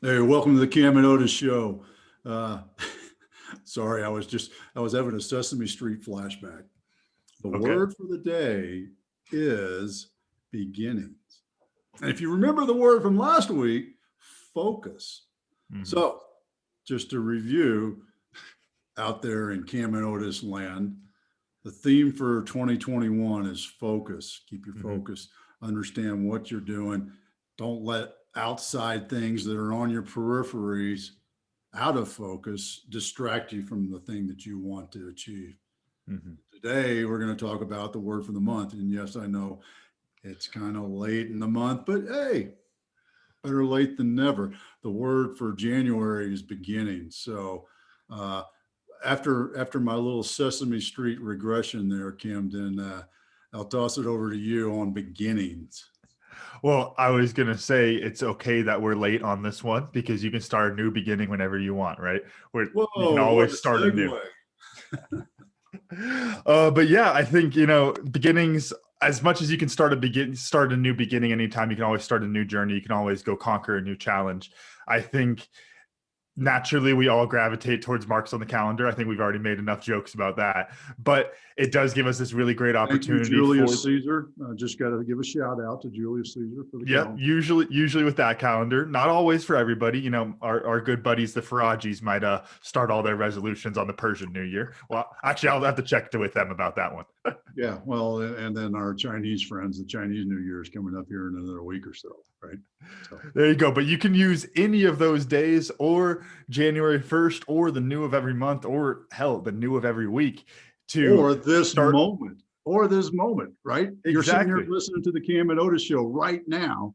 Hey, welcome to the Cam and Otis show. Uh, sorry, I was having a Sesame Street flashback. The Okay. word for the day is beginnings. And if you remember the word from last week, focus. Hmm. So, just to review out there in Cam and Otis land, the theme for 2021 is focus. Keep your Hmm. focus. Understand what you're doing. Don't let outside things that are on your peripheries out of focus distract you from the thing that you want to achieve. Hmm. Today, we're going to talk about the word for the month. And yes, I know it's kind of late in the month, but hey, better late than never. The word for January is beginning. So, uh, after my little Sesame Street regression there, Camden, I'll toss it over to you on beginnings. Well, I was gonna say it's okay that we're late on this one because you can start a new beginning whenever you want, right? Where you can Whoa, what always a start anew. segue! But yeah, I think beginnings. As much as you can start a new beginning anytime, you can always start a new journey. You can always go conquer a new challenge. I think naturally we all gravitate towards marks on the calendar. I think we've already made enough jokes about that, but it does give us this really great Thank you, opportunity for. Julius Caesar. Just got to give a shout out to Julius Caesar for the Yeah, calendar. usually with that calendar, not always for everybody. Our good buddies, the Farajis, might start all their resolutions on the Persian New Year. Well, actually, I'll have to check with them about that one. Yeah, well, and then our Chinese friends, the Chinese New Year is coming up here in another week or so, right? So, There you go. But you can use any of those days, or January 1st, or the new of every month, or hell, the new of every week to or this start. moment, or this moment, right? You're sitting here Exactly. listening to the Cam and Otis show right now.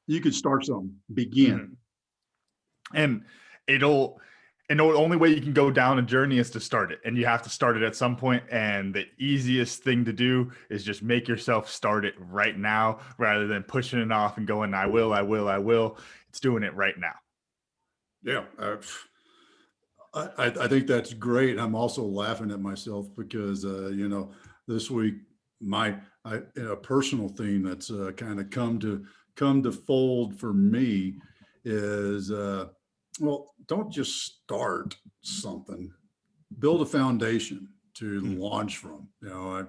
You could start something. Mhm. Begin. And it'll and the only way you can go down a journey is to start it, and you have to start it at some point, and the easiest thing to do is just make yourself start it right now rather than pushing it off and going, I will. It's doing it right now. Yeah, I think that's great. I'm also laughing at myself because this week a personal theme that's kind of come to fold for me is well, don't just start something, build a foundation to Mm. launch from. I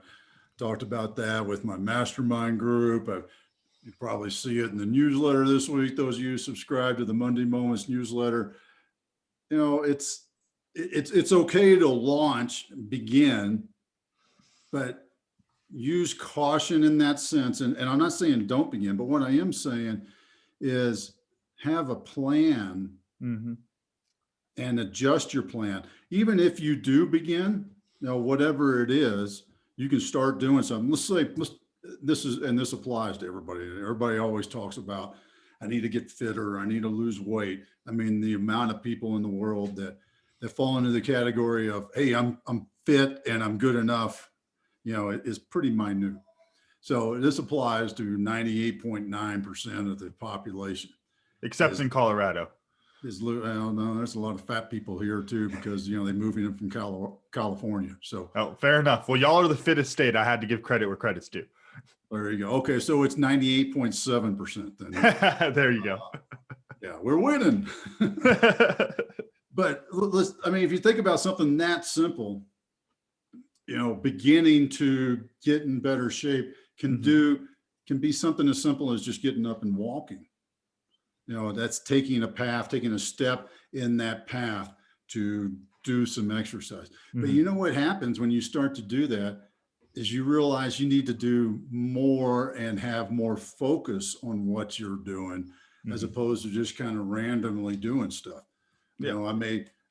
talked about that with my mastermind group. You probably see it in the newsletter this week. Those of you who subscribe to the Monday Moments newsletter, it's okay to launch, begin, but use caution in that sense. And I'm not saying don't begin, but what I am saying is have a plan Hmm. and adjust your plan. Even if you do begin, whatever it is, you can start doing something. This applies to everybody. Everybody always talks about, I need to get fitter, I need to lose weight. I mean, the amount of people in the world that fall into the category of, hey, I'm fit and I'm good enough, it is pretty minute. So this applies to 98.9% of the population. Except Is in Colorado. well, no, there's a lot of fat people here too because they're moving in from California. So Oh, fair enough. Well, y'all are the fittest state. I had to give credit where credit's due. there you go. Okay, so it's 98.7% then. There you go. Yeah, we're winning. But I mean, if you think about something that simple, beginning to get in better shape Hmm. can be something as simple as just getting up and walking. That's taking a path, taking a step in that path to do some exercise. But Hmm. you know what happens when you start to do that is you realize you need to do more and have more focus on what you're doing as Hmm. opposed to just kind of randomly doing stuff. Yeah.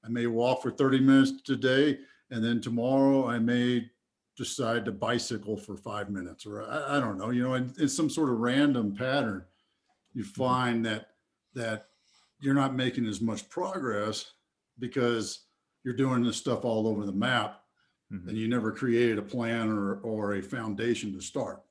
I may walk for 30 minutes today, and then tomorrow I may decide to bicycle for 5 minutes, or I don't know, in some sort of random pattern. You Hmm. find that you're not making as much progress because you're doing this stuff all over the map Hmm. and you never created a plan or a foundation to start.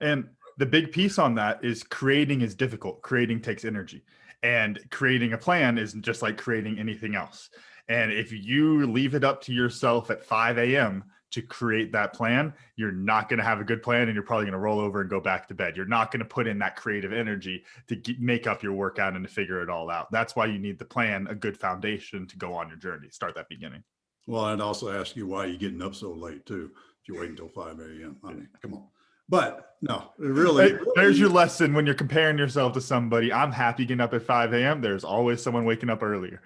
And the big piece on that is creating is difficult. Creating takes energy. And creating a plan is just like creating anything else. And if you leave it up to yourself at 5 a.m. to create that plan, you're not going to have a good plan, and you're probably going to roll over and go back to bed. You're not going to put in that creative energy to make up your workout and to figure it all out. That's why you need the plan, a good foundation to go on your journey. Start that beginning. Well, I'd also ask you why you're getting up so late too. If you wait until 5 a.m. I mean, come on. But no, There's your lesson when you're comparing yourself to somebody. I'm happy getting up at 5 a.m. There's always someone waking up earlier.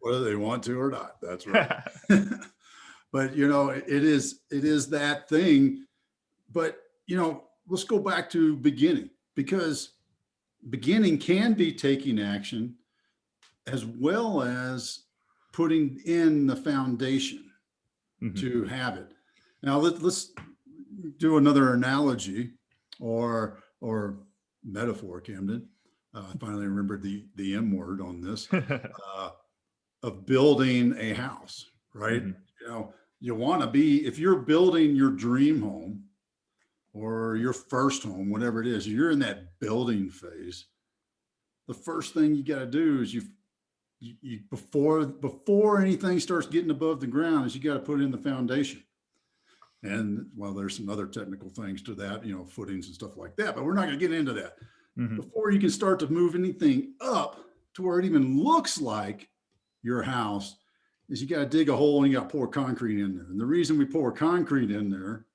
Whether they want to or not. That's right. But it is that thing. But let's go back to beginning, because beginning can be taking action as well as putting in the foundation to have it. Now let's do another analogy or metaphor, Camden. I finally remembered the M word on this, of building a house, right? You want to be, if you're building your dream home or your first home, whatever it is, you're in that building phase. The first thing you got to do is you before anything starts getting above the ground is you got to put in the foundation. And well, there's some other technical things to that, footings and stuff like that, but we're not going to get into that. Before you can start to move anything up to where it even looks like your house, is you got to dig a hole and you got to pour concrete in there. And the reason we pour concrete in there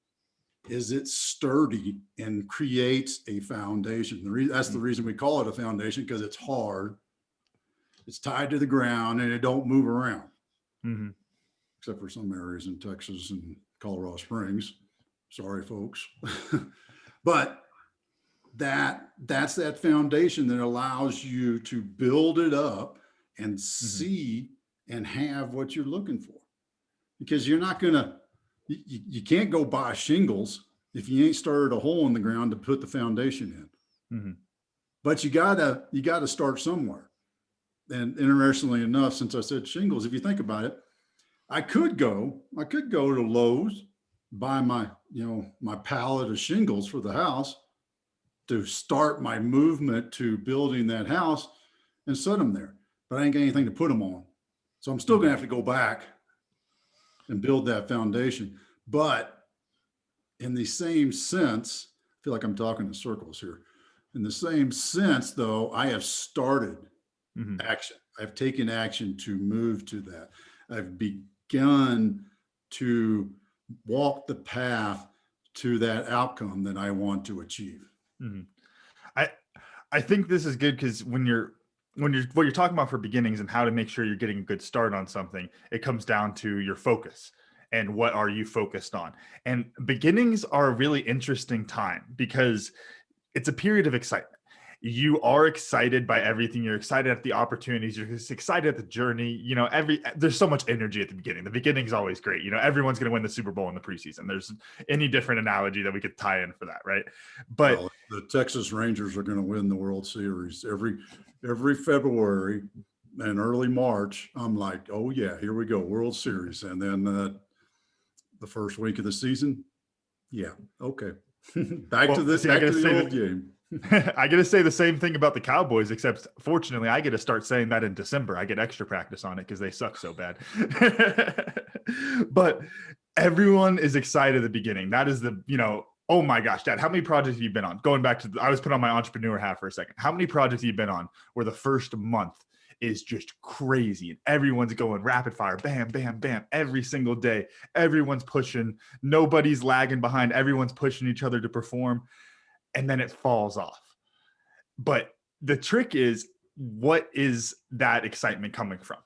is it's sturdy and creates a foundation. That's the reason we call it a foundation, because it's hard, it's tied to the ground, and it don't move around. Except for some areas in Texas and Colorado Springs. Sorry, folks. But that's that foundation that allows you to build it up and see and have what you're looking for. Because you're not gonna, you can't go buy shingles if you ain't started a hole in the ground to put the foundation in. But you gotta start somewhere. And interestingly enough, since I said shingles, if you think about it, I could go to Lowe's, buy my pallet of shingles for the house to start my movement to building that house and set them there. But I ain't got anything to put them on. So I'm still gonna have to go back and build that foundation. But in the same sense, I feel like I'm talking in circles here. In the same sense, though, I have started action. I've taken action to move to that. I've begun to walk the path to that outcome that I want to achieve. I think this is good, because when you're what you're talking about for beginnings and how to make sure you're getting a good start on something, it comes down to your focus and what are you focused on. And beginnings are a really interesting time because it's a period of excitement. You are excited by everything. You're excited at the opportunities. You're just excited at the journey. There's so much energy at the beginning. The beginning is always great. Everyone's going to win the Super Bowl in the preseason. There's any different analogy that we could tie in for that, right? But the Texas Rangers are going to win the World Series every February and early March. I'm like, oh yeah, here we go, World Series. And then the first week of the season, yeah, okay, back to the old game. I get to say the same thing about the Cowboys, except fortunately I get to start saying that in December. I get extra practice on it because they suck so bad. But everyone is excited at the beginning. That is oh my gosh, Dad, how many projects have you been on? Going back to, I was put on my entrepreneur hat for a second. How many projects have you been on where the first month is just crazy and everyone's going rapid fire, bam, bam, bam, every single day. Everyone's pushing. Nobody's lagging behind. Everyone's pushing each other to perform. And then it falls off. But the trick is, what is that excitement coming from?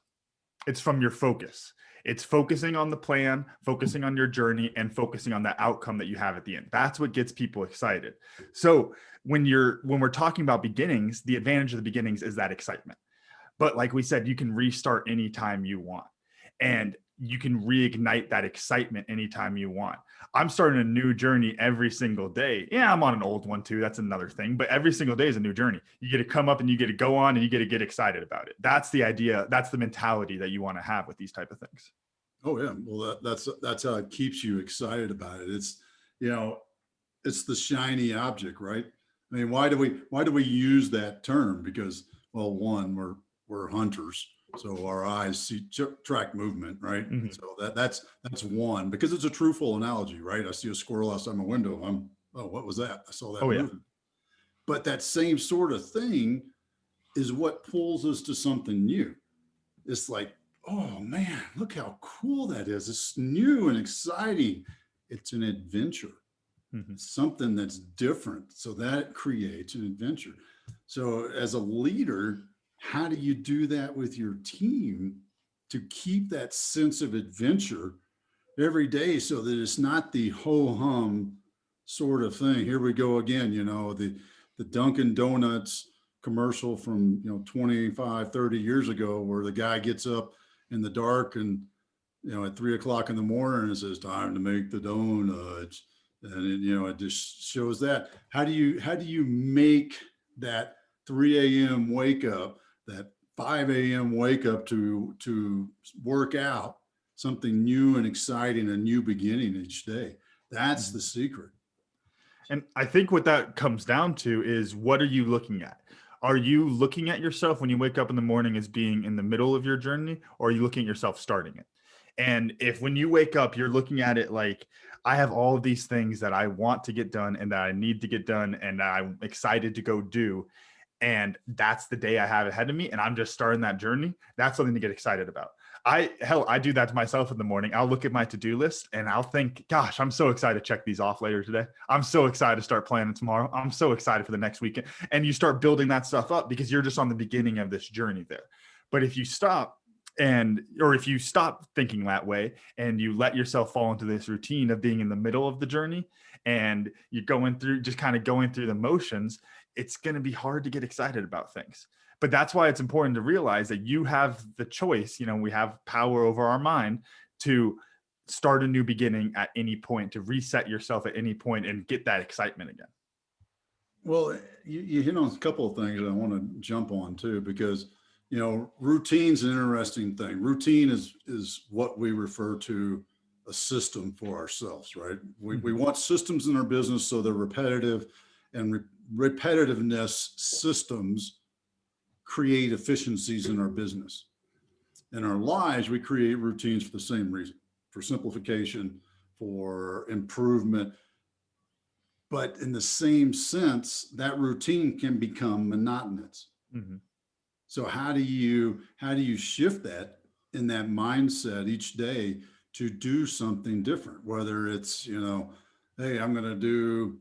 It's from your focus. It's focusing on the plan, focusing on your journey, and focusing on the outcome that you have at the end. That's what gets people excited. So when we're talking about beginnings, the advantage of the beginnings is that excitement. But like we said, you can restart anytime you want. And you can reignite that excitement anytime you want. I'm starting a new journey every single day. Yeah, I'm on an old one too. That's another thing. But every single day is a new journey. You get to come up and you get to go on and you get to get excited about it. That's the idea. That's the mentality that you want to have with these type of things. Oh yeah. Well, that's how it keeps you excited about it. It's, it's the shiny object, right? I mean, why do we use that term? Because, well, one, we're hunters. So our eyes see track movement, right? Mhm. So that's one, because it's a truthful analogy, right? I see a squirrel outside my window. Oh, what was that? I saw that Oh yeah. movement. But that same sort of thing is what pulls us to something new. It's like, oh man, look how cool that is. It's new and exciting. It's an adventure. Mhm. It's something that's different. So that creates an adventure. So as a leader, how do you do that with your team to keep that sense of adventure every day, so that it's not the ho hum sort of thing? Here we go again, the Dunkin' Donuts commercial from 25, 30 years ago, where the guy gets up in the dark and at 3 o'clock in the morning and says, time to make the donuts. And it just shows that. How do you make that 3 a.m. wake up, that 5 a.m. wake up to work out something new and exciting, a new beginning each day? That's Mhm. the secret. And I think what that comes down to is, what are you looking at? Are you looking at yourself when you wake up in the morning as being in the middle of your journey, or are you looking at yourself starting it? And if when you wake up, you're looking at it like, I have all of these things that I want to get done and that I need to get done and that I'm excited to go do, and that's the day I have ahead of me, and I'm just starting that journey, that's something to get excited about. I do that to myself in the morning. I'll look at my to-do list and I'll think, gosh, I'm so excited to check these off later today. I'm so excited to start planning tomorrow. I'm so excited for the next weekend. And you start building that stuff up because you're just on the beginning of this journey there. But if you stop, or if you stop thinking that way and you let yourself fall into this routine of being in the middle of the journey, and you're going through, just kind of going through the motions, it's going to be hard to get excited about things. But that's why it's important to realize that you have the choice. We have power over our mind to start a new beginning at any point, to reset yourself at any point and get that excitement again. Well, you hit on a couple of things that I want to jump on too, because routine's an interesting thing. Routine is what we refer to a system for ourselves, right? We Mhm. want systems in our business, so they're repetitive, and repetitiveness systems create efficiencies in our business. In our lives, we create routines for the same reason: for simplification, for improvement. But in the same sense, that routine can become monotonous. Mhm. So how do you shift that in that mindset each day to do something different? Whether it's, hey, I'm going to do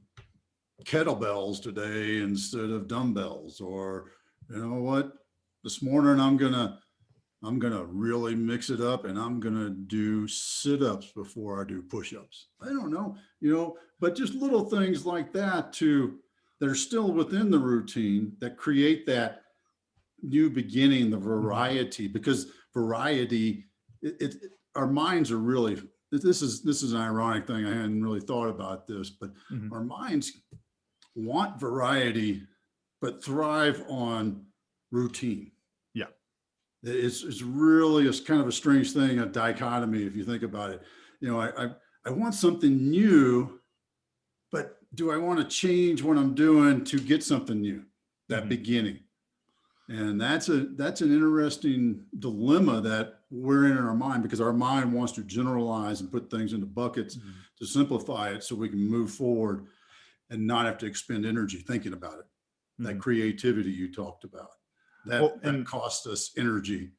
kettlebells today instead of dumbbells, or you know what, this morning I'm gonna really mix it up, and I'm gonna do sit-ups before I do push-ups. I don't know, but just little things like that that are still within the routine, that create that new beginning, the Mhm. variety. Because variety, our minds are really, this is an ironic thing. I hadn't really thought about this, but Mhm. our minds want variety, but thrive on routine. Yeah. It's really a kind of a strange thing, a dichotomy, if you think about it. I want something new, but do I want to change what I'm doing to get something new? That Mhm. beginning. And that's an interesting dilemma that we're in our mind, because our mind wants to generalize and put things into buckets Mhm. to simplify it, so we can move forward and not have to expend energy thinking about it. That Mhm. creativity you talked about, Well, that and costs us energy,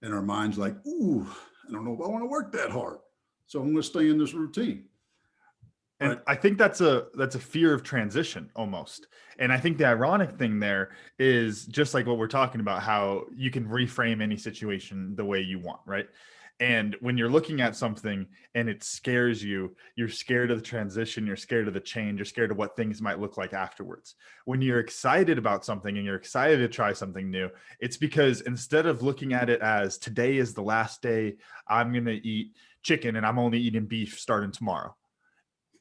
and our mind's like, ooh, I don't know if I want to work that hard, so I'm going to stay in this routine. And But I think that's a fear of transition almost. And I think the ironic thing there is just like what we're talking about, how you can reframe any situation the way you want, right? And when you're looking at something and it scares you, you're scared of the transition, you're scared of the change, you're scared of what things might look like afterwards. When you're excited about something and you're excited to try something new, it's because instead of looking at it as today is the last day I'm going to eat chicken and I'm only eating beef starting tomorrow,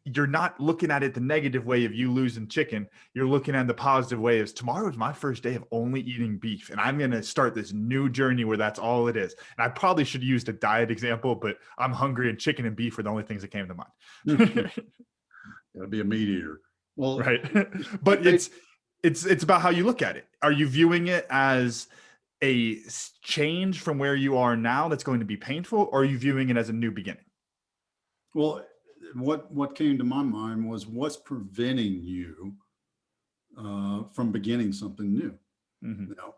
you're not looking at it the negative way of you losing chicken. You're looking at the positive way of, tomorrow is my first day of only eating beef, and I'm going to start this new journey where that's all it is. And I probably should have used a diet example, but I'm hungry and chicken and beef were the only things that came to mind. gotta be a meat eater. Well, Right. you But made it's about how you look at it. Are you viewing it as change from where you are now that's going to be painful, or are you viewing it as a new beginning? Well, what came to my mind was what's preventing you from beginning something new. Mm-hmm. You know,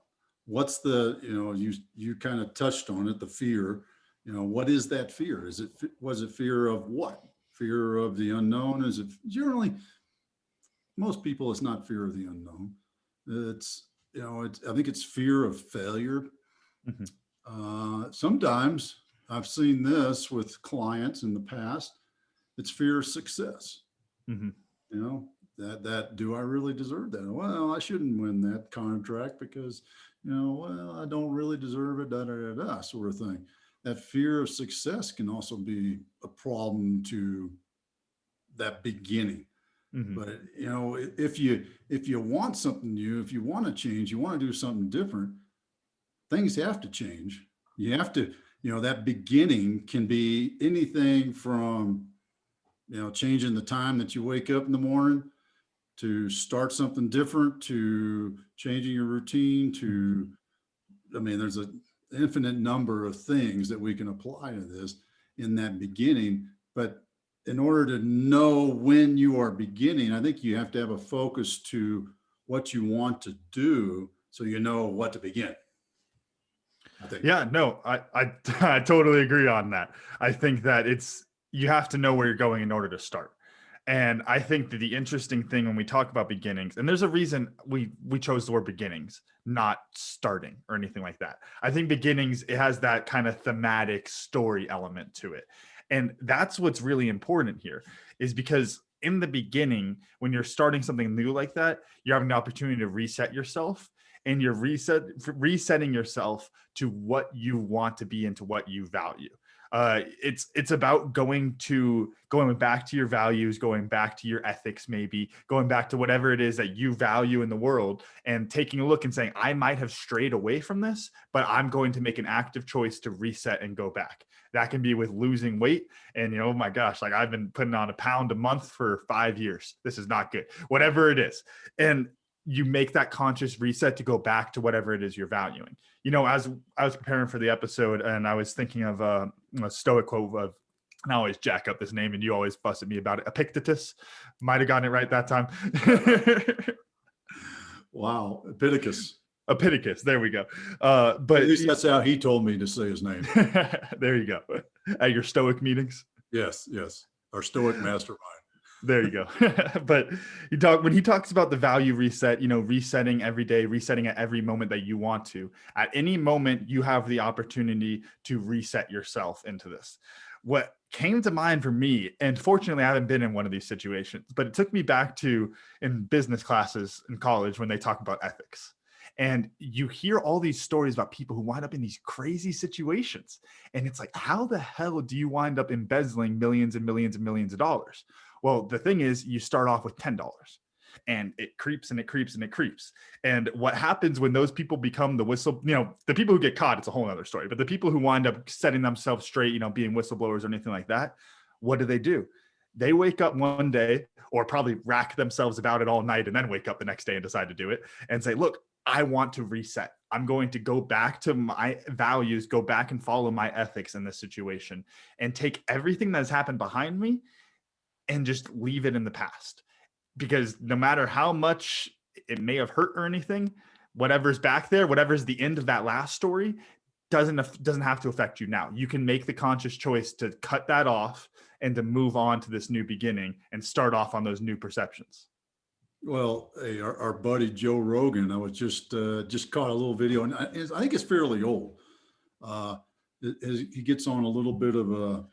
what's the, you kind of touched on it, the fear. What is that fear? Was it fear of what? Fear of the unknown? Is it generally, most people, it's not fear of the unknown. It's, I think it's fear of failure. Mm-hmm. Sometimes I've seen this with clients in the past. It's fear of success. Mm-hmm. That do I really deserve that? Well, I shouldn't win that contract because, well, I don't really deserve it, da, da, da, da, sort of thing. That fear of success can also be a problem to that beginning. Mm-hmm. But if you want something new, if you want to change, you want to do something different, things have to change. You have to, that beginning can be anything from, changing the time that you wake up in the morning, to start something different, to changing your routine, to, there's an infinite number of things that we can apply to this in that beginning. But in order to know when you are beginning, I think you have to have a focus to what you want to do so you know what to begin. I think. Yeah, no, I totally agree on that. I think that you have to know where you're going in order to start. And I think that the interesting thing when we talk about beginnings, and there's a reason we chose the word beginnings, not starting or anything like that. I think beginnings, it has that kind of thematic story element to it. And that's what's really important here, is because in the beginning, when you're starting something new like that, you're having the opportunity to reset yourself, and you're resetting yourself to what you want to be and to what you value. It's about going back to your values, going back to your ethics, maybe going back to whatever it is that you value in the world, and taking a look and saying, I might have strayed away from this, but I'm going to make an active choice to reset and go back. That can be with losing weight. And, oh my gosh, like I've been putting on 1 pound a month for 5 years. This is not good, whatever it is. And you make that conscious reset to go back to whatever it is you're valuing. As I was preparing for the episode, and I was thinking of a Stoic quote of, and I always jack up this name and you always fuss at me about it, Epictetus. Might have gotten it right that time. Wow. Epictetus. Epictetus, there we go. But at least that's how he told me to say his name. There you go. At your Stoic meetings? Yes. Our Stoic mastermind. There you go. But when he talks about the value reset, resetting every day, resetting at every moment that you want to, at any moment, you have the opportunity to reset yourself into this. What came to mind for me, and fortunately I haven't been in one of these situations, but it took me back to in business classes in college when they talk about ethics. And you hear all these stories about people who wind up in these crazy situations. And it's like, how the hell do you wind up embezzling millions and millions and millions of dollars? Well, the thing is, you start off with $10 and it creeps and it creeps and it creeps. And what happens when those people become the the people who get caught, it's a whole other story, but the people who wind up setting themselves straight, being whistleblowers or anything like that, what do? They wake up one day, or probably rack themselves about it all night and then wake up the next day and decide to do it and say, look, I want to reset. I'm going to go back to my values, go back and follow my ethics in this situation, and take everything that has happened behind me and just leave it in the past. Because no matter how much it may have hurt or anything, whatever's back there, whatever's the end of that last story, doesn't have to affect you now. You can make the conscious choice to cut that off and to move on to this new beginning and start off on those new perceptions. Well, hey, our buddy Joe Rogan, I was just caught a little video, and I think it's fairly old. He gets on a little bit of a,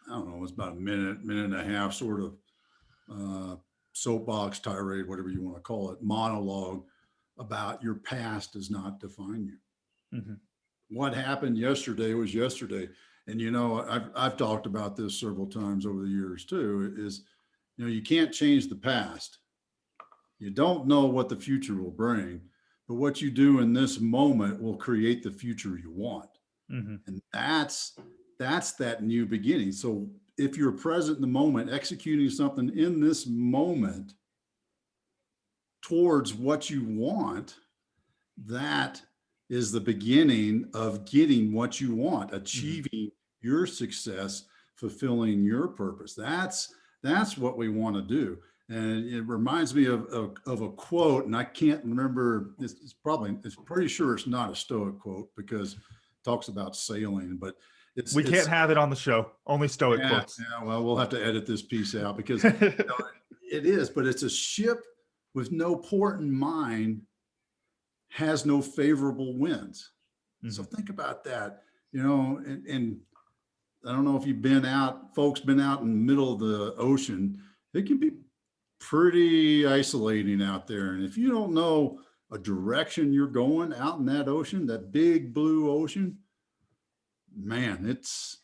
I don't know, it's about a minute and a half sort of soapbox tirade, whatever you want to call it, monologue about your past does not define you. Mm-hmm. What happened yesterday was yesterday. And, I've talked about this several times over the years too, is, you can't change the past. You don't know what the future will bring, but what you do in this moment will create the future you want. Mm-hmm. And that's that new beginning. So if you're present in the moment, executing something in this moment towards what you want, that is the beginning of getting what you want, Mhm. achieving your success, fulfilling your purpose. That's what we want to do. And it reminds me of a quote, and I can't remember. It's pretty sure it's not a Stoic quote because it talks about sailing, but We can't it's have it on the show. Only Stoic yeah, quotes. yeah. Well, we'll have to edit this piece out because it is. But it's a ship with no port in mind has no favorable winds. So Mhm. think about that, and I don't know if you've been out, folks been out in the middle of the ocean. It can be pretty isolating out there. And if you don't know a direction you're going out in that ocean, that big blue ocean, man, it's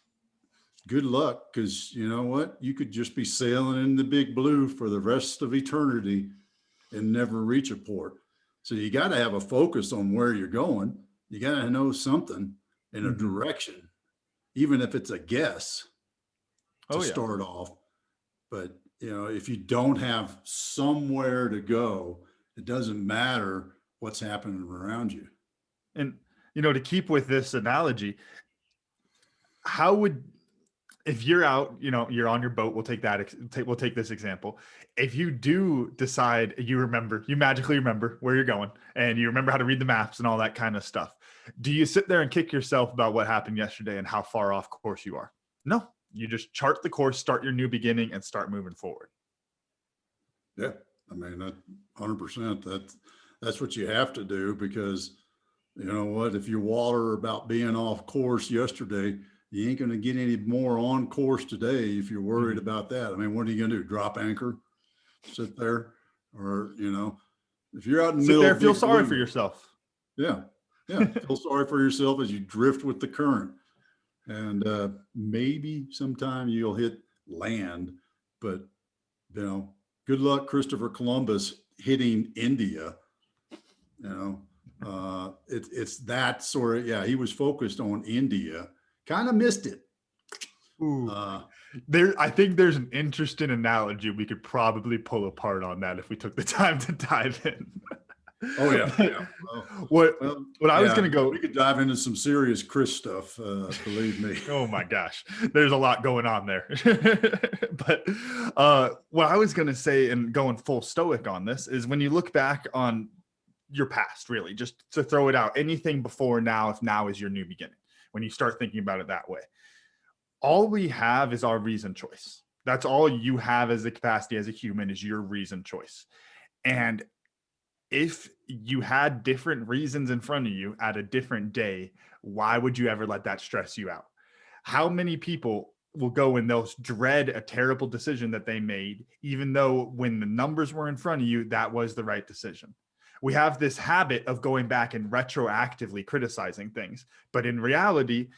good luck because you know what? You could just be sailing in the big blue for the rest of eternity and never reach a port. So you got to have a focus on where you're going. You got to know something in a Mhm. direction, even if it's a guess to Oh yeah. start off. But if you don't have somewhere to go, it doesn't matter what's happening around you. And to keep with this analogy, how would if you're out, you're on your boat, we'll take this example. If you do decide you magically remember where you're going and you remember how to read the maps and all that kind of stuff, do you sit there and kick yourself about what happened yesterday and how far off course you are? No, you just chart the course, start your new beginning, and start moving forward. Yeah, I mean that 100%. That's what you have to do because you know what? If you waller about being off course yesterday, you ain't going to get any more on course today if you're worried Mhm. about that. I mean, what are you going to do? Drop anchor, sit there, or if you're out in the Sit middle there, of feel Big sorry for Blue, yourself. yeah, yeah, feel sorry for yourself as you drift with the current, and maybe sometime you'll hit land, but you know, good luck, Christopher Columbus hitting India. You it's that sort of, yeah, he was focused on India, kind of missed it. Ooh. Uh, I think there's an interesting analogy we could probably pull apart on that if we took the time to dive in. oh yeah, But yeah. Well, what well, what I was yeah, gonna go, we could dive into some serious Chris stuff. Believe me. oh my gosh, there's a lot going on there. But what I was gonna say, and going full stoic on this, is when you look back on your past, really, just to throw it out, anything before now, if now is your new beginning, when you start thinking about it that way, all we have is our reason choice. That's all you have as a capacity as a human is your reason choice. And if you had different reasons in front of you at a different day, why would you ever let that stress you out? How many people will go and they'll dread a terrible decision that they made, even though when the numbers were in front of you, that was the right decision? We have this habit of going back and retroactively criticizing things. But in reality,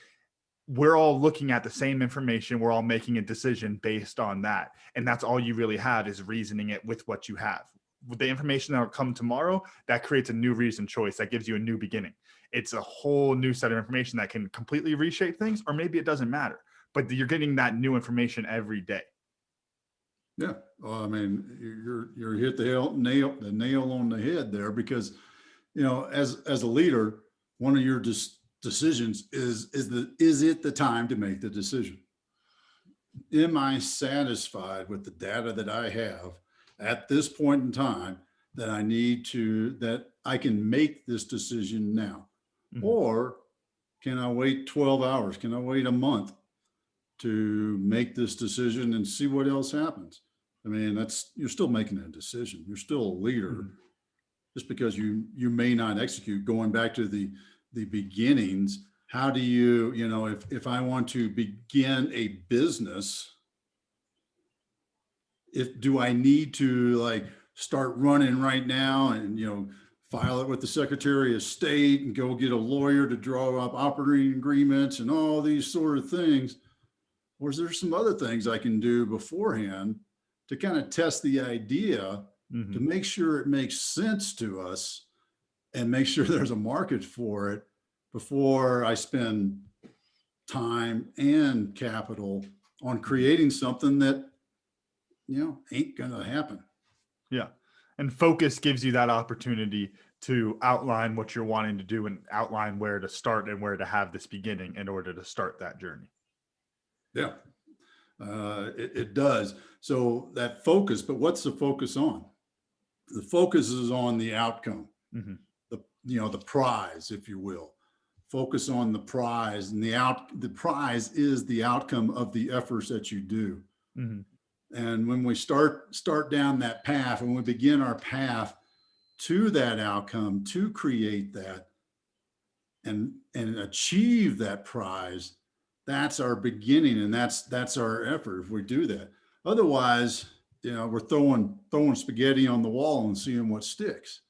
we're all looking at the same information. We're all making a decision based on that. And that's all you really have is reasoning it with what you have. With the information that will come tomorrow, that creates a new reason choice. That gives you a new beginning. It's a whole new set of information that can completely reshape things, or maybe it doesn't matter. But you're getting that new information every day. Yeah. Well, I mean, you're hit the nail on the head there because as a leader, one of your decisions is it the time to make the decision? Am I satisfied with the data that I have at this point in time that I can make this decision now? Mhm. Or can I wait 12 hours? Can I wait a month to make this decision and see what else happens? I mean, you're still making a decision. You're still a leader Mhm. just because you may not execute. Going back to the beginnings, how do if I want to begin a business, if do I need to like start running right now and file it with the Secretary of State and go get a lawyer to draw up operating agreements and all these sort of things? Or is there some other things I can do beforehand to kind of test the idea to Mhm. make sure it makes sense to us and make sure there's a market for it before I spend time and capital on Mhm. creating something that ain't gonna happen. Yeah. And focus gives you that opportunity to outline what you're wanting to do and outline where to start and where to have this beginning in order to start that journey. Yeah, it does. So that focus, but what's the focus on? The focus is on the outcome, Mm-hmm. the prize, if you will. Focus on the prize, and the prize is the outcome of the efforts that you do. Mm-hmm. And when we start down that path, when we begin our path to that outcome, to create that and achieve that prize, that's our beginning, and that's our effort if we do that. Otherwise, we're throwing spaghetti on the wall and seeing what sticks.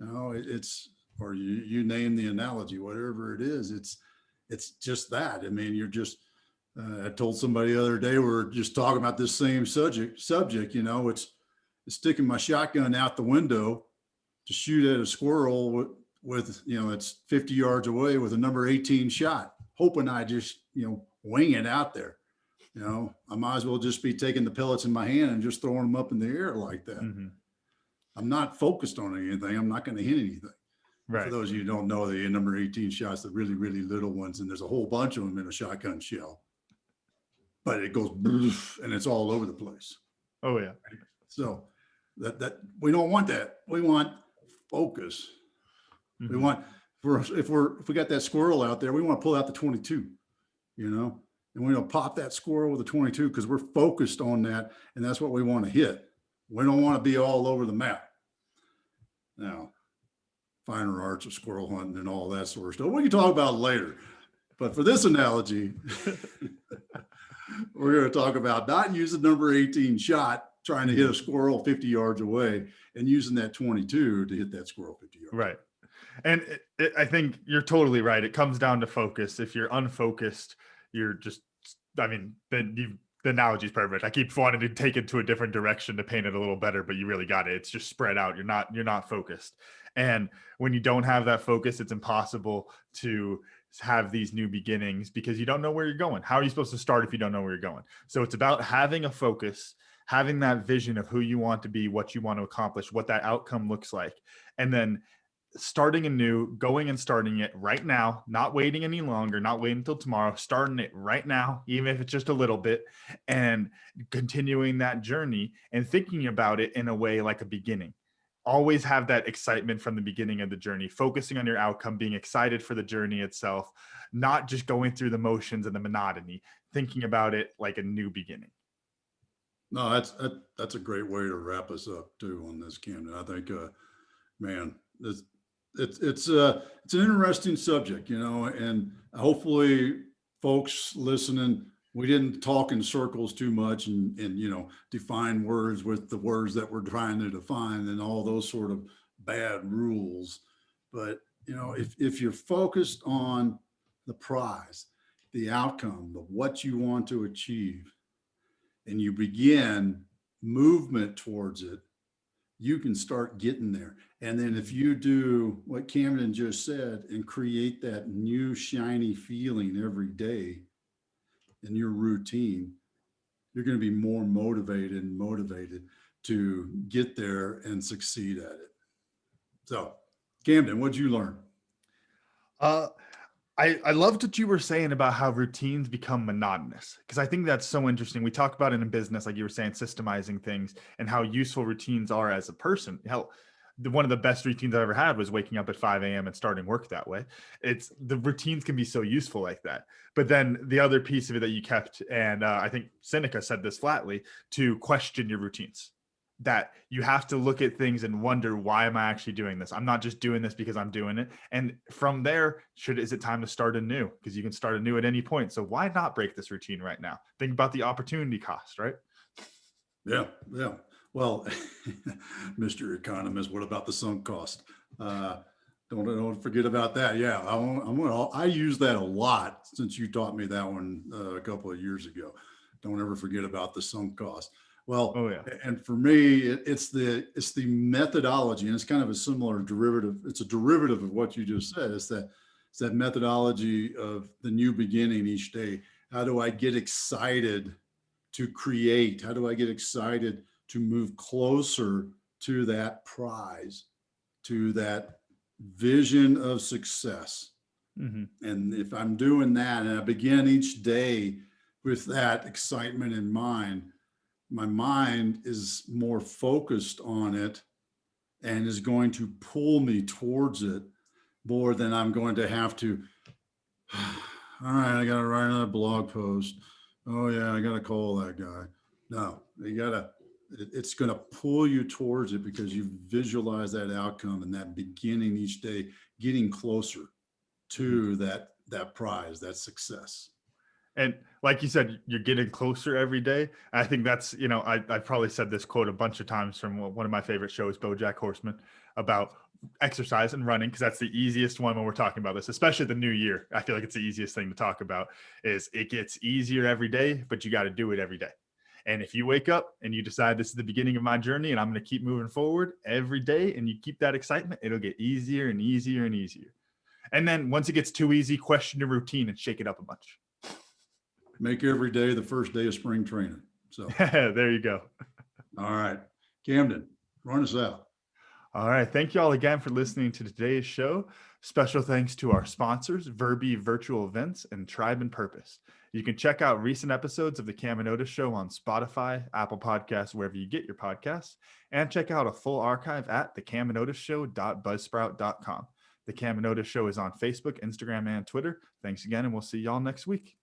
It's, or you name the analogy, whatever it is, it's just that. I mean, you're just, I told somebody the other day, we were just talking about this same subject, it's sticking my shotgun out the window to shoot at a squirrel with it's 50 yards away with a number 18 shot, hoping I just, wing it out there. I might as well just be taking the pellets in my hand and just throwing them up in the air like that. Mm-hmm. I'm not focused on anything. I'm not going to hit anything. Right. For those of you who don't know, the number 18 shots, the really, really little ones, and there's a whole bunch of them in a shotgun shell, but it goes and it's all over the place. Oh yeah. So that we don't want that. We want focus. Mm-hmm. We want, if we got that squirrel out there, we want to pull out the 22, and we don't pop that squirrel with a 22 because we're focused on that, and that's what we want to hit. We don't want to be all over the map. Now, finer arts of squirrel hunting and all that sort of stuff, we can talk about later. But for this analogy, we're going to talk about not using number 18 shot, trying to hit a squirrel 50 yards away, and using that 22 to hit that squirrel 50 yards. Right. And I think you're totally right. It comes down to focus. If you're unfocused, you're just, then the analogy is perfect. I keep wanting to take it to a different direction to paint it a little better, but you really got it. It's just spread out. You're not focused. And when you don't have that focus, it's impossible to have these new beginnings because you don't know where you're going. How are you supposed to start if you don't know where you're going? So it's about having a focus, having that vision of who you want to be, what you want to accomplish, what that outcome looks like, and then starting anew, going and starting it right now, not waiting any longer, not waiting until tomorrow, starting it right now, even if it's just a little bit, and continuing that journey and thinking about it in a way like a beginning. Always have that excitement from the beginning of the journey, focusing on your outcome, being excited for the journey itself, not just going through the motions and the monotony, thinking about it like a new beginning. No, that's a great way to wrap us up too on this, Camden. I think, man, it's an interesting subject, and hopefully folks listening, we didn't talk in circles too much and define words with the words that we're trying to define and all those sort of bad rules. But, if you're focused on the prize, the outcome, the what you want to achieve, and you begin movement towards it, you can start getting there. And then if you do what Camden just said and create that new shiny feeling every day in your routine, you're going to be more motivated to get there and succeed at it. So, Camden, what'd you learn? I loved what you were saying about how routines become monotonous, because I think that's so interesting. We talk about it in business, like you were saying, systemizing things and how useful routines are as a person. Hell, one of the best routines I ever had was waking up at 5 a.m. and starting work that way. It's the routines can be so useful like that. But then the other piece of it that you kept, and I think Seneca said this flatly, to question your routines. That you have to look at things and wonder, why am I actually doing this? I'm not just doing this because I'm doing it. And from there, is it time to start anew? Because you can start anew at any point. So why not break this routine right now? Think about the opportunity cost, right? Yeah. Well, Mr. Economist, what about the sunk cost? Don't forget about that. Yeah, I use that a lot since you taught me that one a couple of years ago. Don't ever forget about the sunk cost. Well, oh, yeah. And for me, it's the methodology, and it's kind of a similar derivative. It's a derivative of what you just said. It's that methodology of the new beginning each day. How do I get excited to create? How do I get excited to move closer to that prize? to that vision of success. And if I'm doing that and I begin each day with that excitement in mind, my mind is more focused on it and is going to pull me towards it more than I'm going to have to, all right, I got to write another blog post. Oh yeah, I got to call that guy. No, it's going to pull you towards it because you visualize that outcome and that beginning each day, getting closer to that prize, that success. And like you said, you're getting closer every day. I think that's, I've probably said this quote a bunch of times from one of my favorite shows, BoJack Horseman, about exercise and running, because that's the easiest one when we're talking about this, especially the new year. I feel like it's the easiest thing to talk about. Is it gets easier every day, but you got to do it every day. And if you wake up and you decide this is the beginning of my journey and I'm going to keep moving forward every day, and you keep that excitement, it'll get easier and easier and easier. And then once it gets too easy, question your routine and shake it up a bunch. Make every day the first day of spring training. So there you go. All right, Camden, run us out. All right. Thank you all again for listening to today's show. Special thanks to our sponsors, Verbi Virtual Events and Tribe and Purpose. You can check out recent episodes of the Cam and Otis Show on Spotify, Apple Podcasts, wherever you get your podcasts, and check out a full archive at thecamandotisshow.buzzsprout.com. The Cam and Otis Show is on Facebook, Instagram, and Twitter. Thanks again, and we'll see y'all next week.